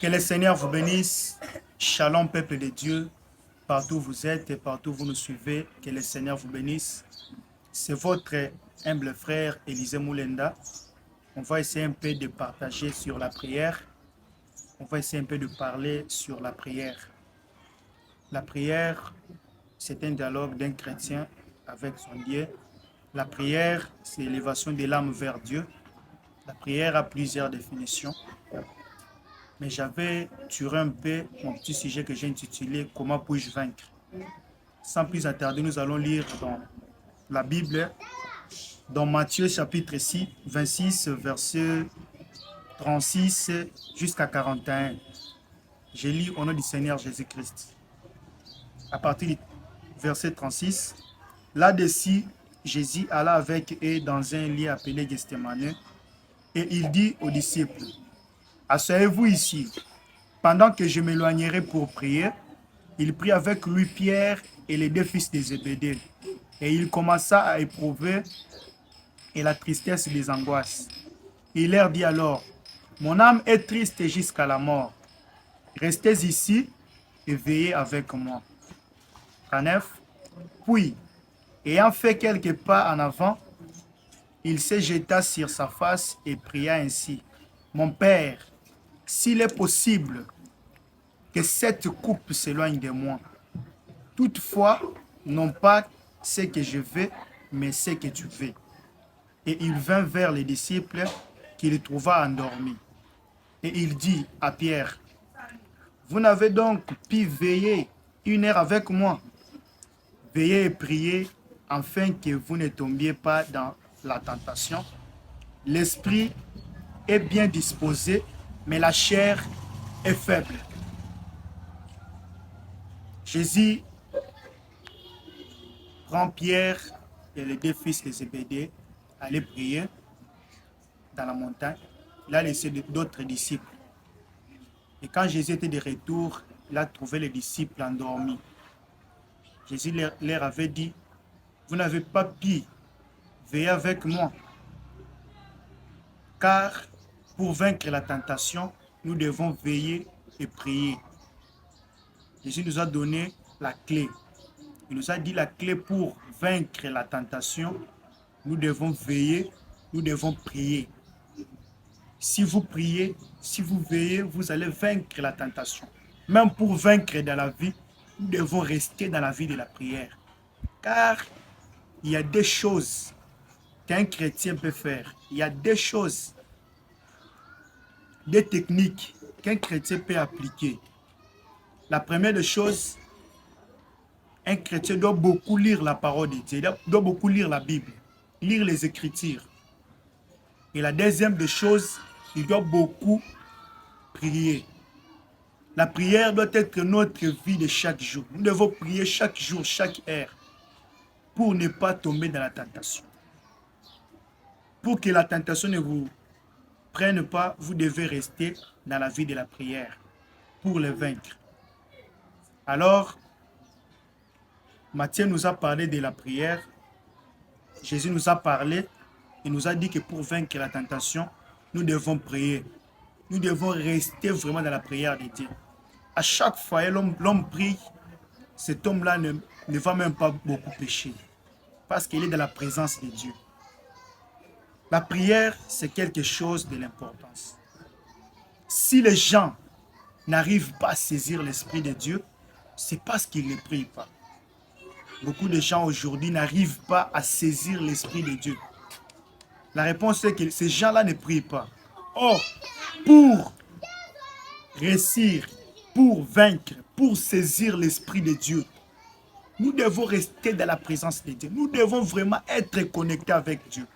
Que le Seigneur vous bénisse. Shalom, peuple de Dieu. Partout où vous êtes et partout où vous nous suivez, que le Seigneur vous bénisse. C'est votre humble frère Élisée Moulenda. On va essayer un peu de partager sur la prière. On va essayer un peu de parler sur la prière. La prière, c'est un dialogue d'un chrétien avec son Dieu. La prière, c'est l'élévation de l'âme vers Dieu. La prière a plusieurs définitions. Mais j'avais tiré un peu mon petit sujet que j'ai intitulé « Comment puis-je vaincre ?» Sans plus attarder, nous allons lire dans la Bible, dans Matthieu chapitre 6, 26, verset 36 jusqu'à 41. Je lis au nom du Seigneur Jésus-Christ. À partir du verset 36, là-dessus, Jésus alla avec eux dans un lieu appelé Gethsémane et il dit aux disciples, « Asseyez-vous ici, pendant que je m'éloignerai pour prier. » Il prit avec lui Pierre et les deux fils de Zébédée, et il commença à éprouver et la tristesse des angoisses. Il leur dit alors, « Mon âme est triste jusqu'à la mort. Restez ici et veillez avec moi. » 39. Puis, ayant fait quelques pas en avant, il se jeta sur sa face et pria ainsi, « Mon Père, s'il est possible, que cette coupe s'éloigne de moi. Toutefois, non pas ce que je veux, mais ce que tu veux. » Et il vint vers les disciples qu'il trouva endormis. Et il dit à Pierre, « Vous n'avez donc pu veiller 1 heure avec moi. Veillez et priez, afin que vous ne tombiez pas dans la tentation. L'esprit est bien disposé, mais la chair est faible. » Jésus prend Pierre et les deux fils de Zébédée, aller prier dans la montagne. Il a laissé d'autres disciples. Et quand Jésus était de retour, il a trouvé les disciples endormis. Jésus leur avait dit, « Vous n'avez pas pu veiller avec moi, car pour vaincre la tentation, nous devons veiller et prier. » Jésus nous a donné la clé. Il nous a dit la clé pour vaincre la tentation. Nous devons veiller, nous devons prier. Si vous priez, si vous veillez, vous allez vaincre la tentation. Même pour vaincre dans la vie, nous devons rester dans la vie de la prière. Car il y a des choses qu'un chrétien peut faire. Il y a des choses, des techniques qu'un chrétien peut appliquer. La première des choses, un chrétien doit beaucoup lire la parole de Dieu, il doit beaucoup lire la Bible, lire les Écritures. Et la deuxième des choses, il doit beaucoup prier. La prière doit être notre vie de chaque jour. Nous devons prier chaque jour, chaque heure, pour ne pas tomber dans la tentation. Pour que la tentation ne vous prenne pas, vous devez rester dans la vie de la prière pour le vaincre. Alors, Matthieu nous a parlé de la prière. Jésus nous a parlé. Il nous a dit que pour vaincre la tentation, nous devons prier. Nous devons rester vraiment dans la prière de Dieu. À chaque fois, l'homme prie, cet homme-là ne va même pas beaucoup pécher. Parce qu'il est dans la présence de Dieu. La prière, c'est quelque chose de l'importance. Si les gens n'arrivent pas à saisir l'Esprit de Dieu, c'est parce qu'ils ne prient pas. Beaucoup de gens aujourd'hui n'arrivent pas à saisir l'Esprit de Dieu. La réponse est que ces gens-là ne prient pas. Or, pour réussir, pour vaincre, pour saisir l'Esprit de Dieu, nous devons rester dans la présence de Dieu. Nous devons vraiment être connectés avec Dieu.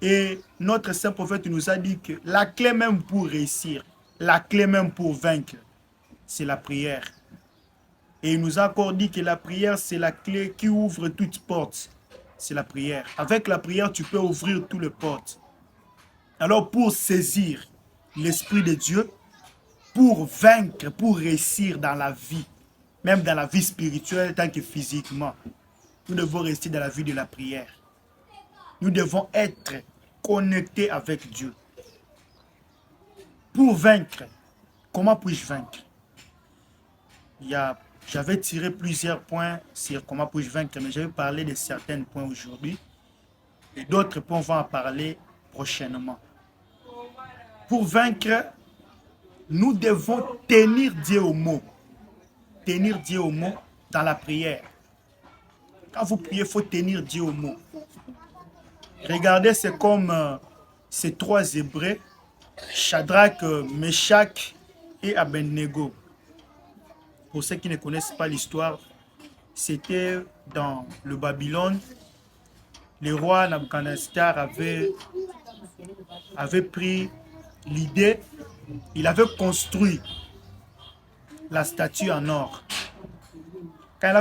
Et notre saint prophète nous a dit que la clé même pour réussir, la clé même pour vaincre, c'est la prière. Et il nous a encore dit que la prière, c'est la clé qui ouvre toute porte. C'est la prière. Avec la prière, tu peux ouvrir toutes les portes. Alors, pour saisir l'Esprit de Dieu, pour vaincre, pour réussir dans la vie, même dans la vie spirituelle tant que physiquement, nous devons rester dans la vie de la prière. Nous devons être connectés avec Dieu. Pour vaincre, comment puis-je vaincre? J'avais tiré plusieurs points sur comment puis-je vaincre, mais je vais parler de certains points aujourd'hui. Et d'autres points, on va en parler prochainement. Pour vaincre, nous devons tenir Dieu au mot. Tenir Dieu au mot dans la prière. Quand vous priez, il faut tenir Dieu au mot. Regardez, c'est comme ces trois Hébreux, Shadrach, Meshach et Abednego. Pour ceux qui ne connaissent pas l'histoire, c'était dans le Babylone. Le roi Nabuchodonosor avait pris l'idée, il avait construit la statue en or. Quand il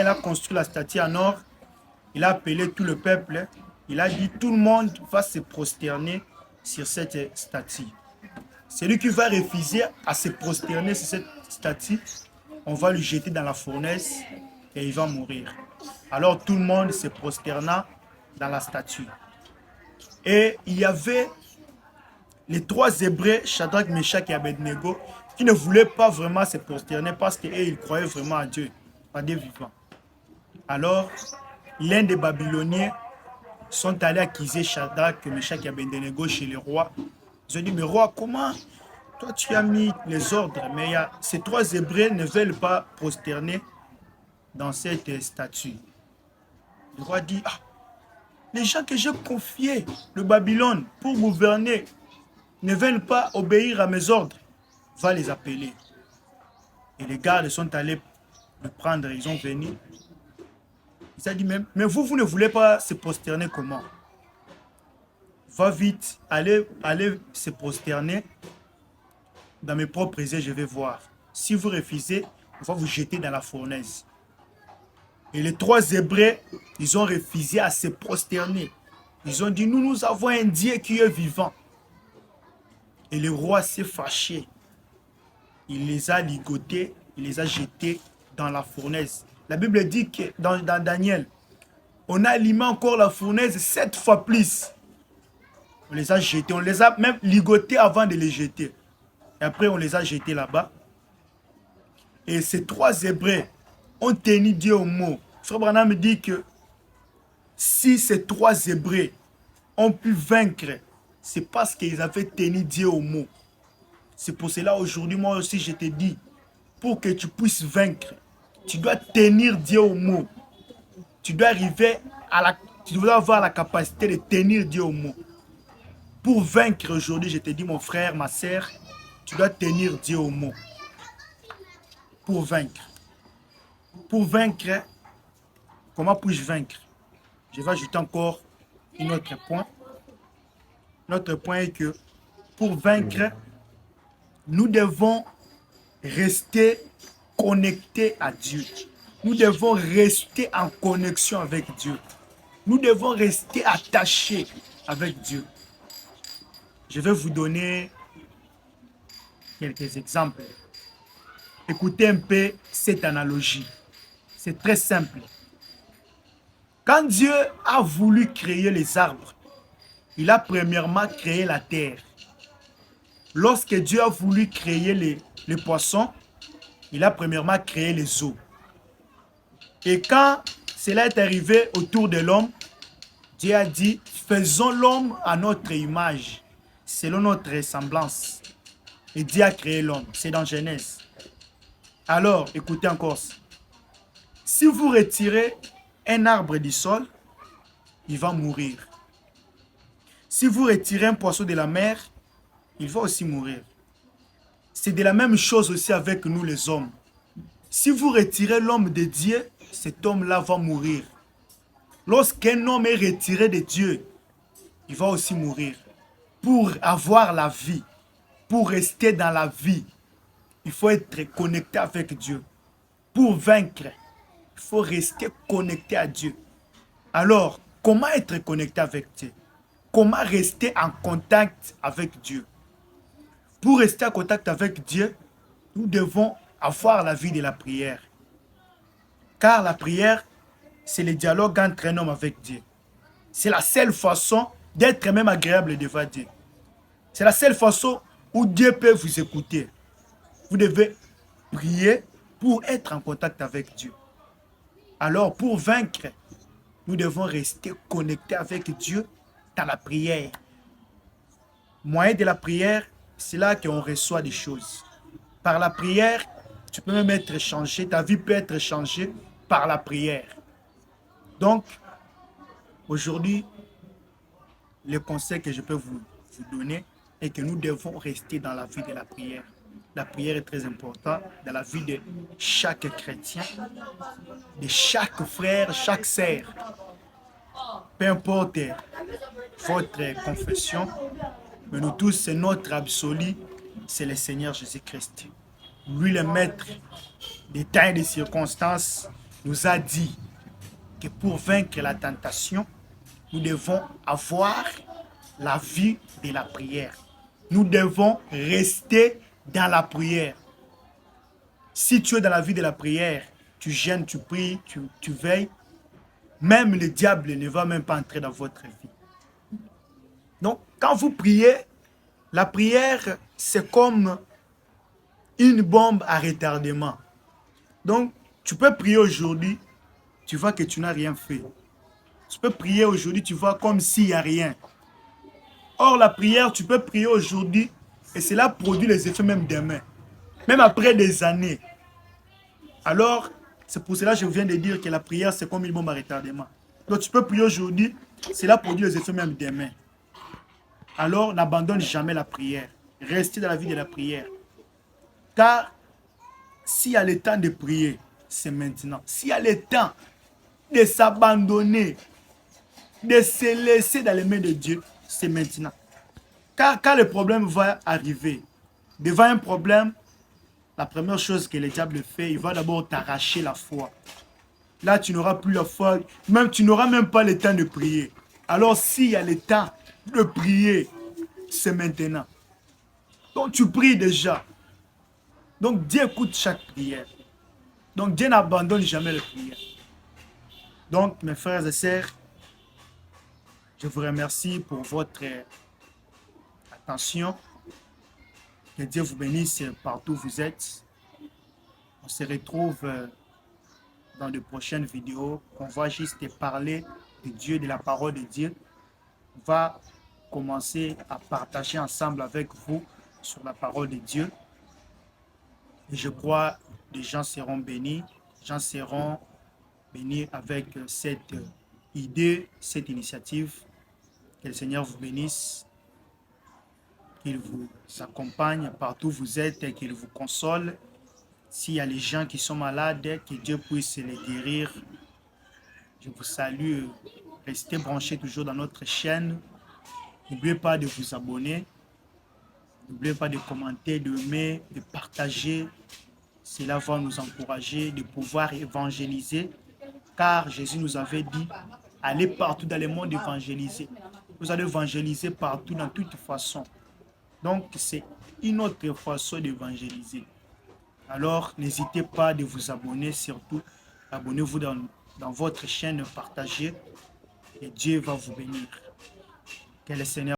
a construit la statue en or, il a appelé tout le peuple. Il a dit tout le monde va se prosterner sur cette statue. Celui qui va refuser à se prosterner sur cette statue, on va le jeter dans la fournaise et il va mourir. Alors tout le monde se prosterna dans la statue. Et il y avait les trois Hébreux, Shadrach, Meshach et Abednego, qui ne voulaient pas vraiment se prosterner parce qu'ils croyaient vraiment à Dieu, à Dieu vivant. Alors, l'un des Babyloniens sont allés accuser Shadrach, Meshach et Abednego chez le roi. Ils ont dit, mais roi, comment toi tu as mis les ordres, mais ces trois Hébreux ne veulent pas prosterner dans cette statue. Le roi dit, ah, les gens que j'ai confiés, le Babylone, pour gouverner, ne veulent pas obéir à mes ordres, va les appeler. Et les gardes sont allés le prendre, ils ont venu. Il a dit, mais vous ne voulez pas se prosterner comment? Va vite, allez se prosterner. Dans mes propres yeux, je vais voir. Si vous refusez, on va vous jeter dans la fournaise. Et les trois Hébreux, ils ont refusé à se prosterner. Ils ont dit, nous avons un Dieu qui est vivant. Et le roi s'est fâché. Il les a ligotés, il les a jetés dans la fournaise. La Bible dit que dans Daniel, on a allumé encore la fournaise 7 fois plus. On les a jetés, on les a même ligotés avant de les jeter. Et après, on les a jetés là-bas. Et ces trois Hébreux ont tenu Dieu au mot. Frère Branham me dit que si ces trois Hébreux ont pu vaincre, c'est parce qu'ils avaient tenu Dieu au mot. C'est pour cela aujourd'hui, moi aussi, je te dis, pour que tu puisses vaincre, tu dois tenir Dieu au mot. Tu dois arriver tu dois avoir la capacité de tenir Dieu au mot. Pour vaincre aujourd'hui, je te dis, mon frère, ma soeur, tu dois tenir Dieu au mot. Pour vaincre. Pour vaincre, comment puis-je vaincre? Je vais ajouter encore un autre point. Notre point est que pour vaincre, nous devons rester connectés à Dieu. Nous devons rester en connexion avec Dieu. Nous devons rester attachés avec Dieu. Je vais vous donner quelques exemples. Écoutez un peu cette analogie. C'est très simple. Quand Dieu a voulu créer les arbres, il a premièrement créé la terre. Lorsque Dieu a voulu créer les poissons, il a premièrement créé les eaux. Et quand cela est arrivé autour de l'homme, Dieu a dit, faisons l'homme à notre image, selon notre ressemblance. Et Dieu a créé l'homme. C'est dans Genèse. Alors, écoutez encore. Si vous retirez un arbre du sol, il va mourir. Si vous retirez un poisson de la mer, il va aussi mourir. C'est de la même chose aussi avec nous les hommes. Si vous retirez l'homme de Dieu, cet homme-là va mourir. Lorsqu'un homme est retiré de Dieu, il va aussi mourir. Pour avoir la vie, pour rester dans la vie, il faut être connecté avec Dieu. Pour vaincre, il faut rester connecté à Dieu. Alors, comment être connecté avec Dieu? Comment rester en contact avec Dieu? Pour rester en contact avec Dieu, nous devons avoir la vie de la prière. Car la prière, c'est le dialogue entre un homme avec Dieu. C'est la seule façon d'être même agréable devant Dieu. C'est la seule façon où Dieu peut vous écouter. Vous devez prier pour être en contact avec Dieu. Alors, pour vaincre, nous devons rester connectés avec Dieu dans la prière. Moyen de la prière, c'est là qu'on reçoit des choses. Par la prière, tu peux même être changé, ta vie peut être changée par la prière. Donc, aujourd'hui, le conseil que je peux vous donner est que nous devons rester dans la vie de la prière. La prière est très importante dans la vie de chaque chrétien, de chaque frère, chaque sœur. Peu importe votre confession, mais nous tous, c'est notre absolu, c'est le Seigneur Jésus-Christ. Lui, le maître des temps et des circonstances, nous a dit que pour vaincre la tentation, nous devons avoir la vie de la prière. Nous devons rester dans la prière. Si tu es dans la vie de la prière, tu jeûnes, tu pries, tu veilles, même le diable ne va même pas entrer dans votre vie. Donc, quand vous priez, la prière, c'est comme une bombe à retardement. Donc, tu peux prier aujourd'hui, tu vois que tu n'as rien fait. Tu peux prier aujourd'hui, tu vois comme s'il n'y a rien. Or, la prière, tu peux prier aujourd'hui et cela produit les effets même demain, même après des années. Alors, c'est pour cela que je viens de dire que la prière, c'est comme une bombe à retardement. Donc, tu peux prier aujourd'hui, cela produit les effets même demain. Alors, n'abandonne jamais la prière. Restez dans la vie de la prière. Car, s'il y a le temps de prier, c'est maintenant. S'il y a le temps de s'abandonner, de se laisser dans les mains de Dieu, c'est maintenant. Car quand le problème va arriver, devant un problème, la première chose que le diable fait, il va d'abord t'arracher la foi. Là, tu n'auras plus la foi, même tu n'auras même pas le temps de prier. Alors, s'il y a le temps de prier, c'est maintenant. Donc, tu pries déjà. Donc, Dieu écoute chaque prière. Donc, Dieu n'abandonne jamais les prières. Donc, mes frères et sœurs, je vous remercie pour votre attention. Que Dieu vous bénisse partout où vous êtes. On se retrouve dans de prochaines vidéos. On va juste parler de Dieu, de la parole de Dieu. On va commencer à partager ensemble avec vous sur la parole de Dieu. Et je crois que les gens seront bénis. Les gens seront bénis avec cette idée, cette initiative. Que le Seigneur vous bénisse. Qu'il vous accompagne partout où vous êtes et qu'il vous console. S'il y a les gens qui sont malades, que Dieu puisse les guérir. Je vous salue. Restez branchés toujours dans notre chaîne. N'oubliez pas de vous abonner. N'oubliez pas de commenter, d'aimer, de partager. Cela va nous encourager de pouvoir évangéliser. Car Jésus nous avait dit, allez partout dans le monde évangéliser. Vous allez évangéliser partout, dans toute façon. Donc, c'est une autre façon d'évangéliser. Alors, n'hésitez pas de vous abonner, surtout, abonnez-vous dans votre chaîne, partagez, et Dieu va vous bénir. Que le Seigneur